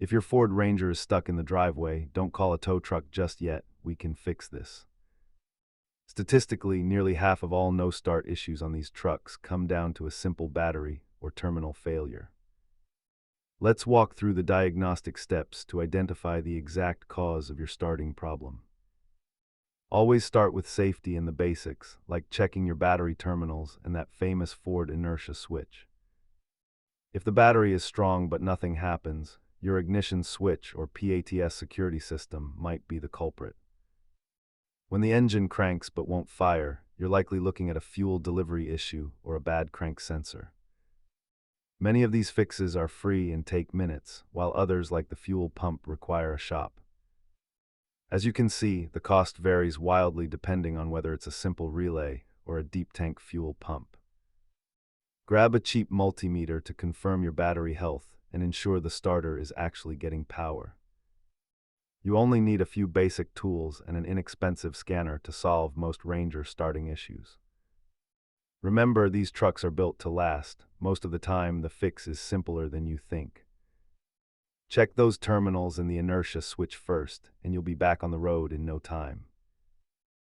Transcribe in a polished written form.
If your Ford Ranger is stuck in the driveway, don't call a tow truck just yet. We can fix this. Statistically, nearly half of all no-start issues on these trucks come down to a simple battery or terminal failure. Let's walk through the diagnostic steps to identify the exact cause of your starting problem. Always start with safety and the basics, like checking your battery terminals and that famous Ford inertia switch. If the battery is strong but nothing happens, your ignition switch or PATS security system might be the culprit. When the engine cranks but won't fire, you're likely looking at a fuel delivery issue or a bad crank sensor. Many of these fixes are free and take minutes, while others, like the fuel pump, require a shop. As you can see, the cost varies wildly depending on whether it's a simple relay or a deep tank fuel pump. Grab a cheap multimeter to confirm your battery health and ensure the starter is actually getting power. You only need a few basic tools and an inexpensive scanner to solve most Ranger starting issues. Remember, these trucks are built to last. Most of the time, the fix is simpler than you think. Check those terminals and the inertia switch first, and you'll be back on the road in no time.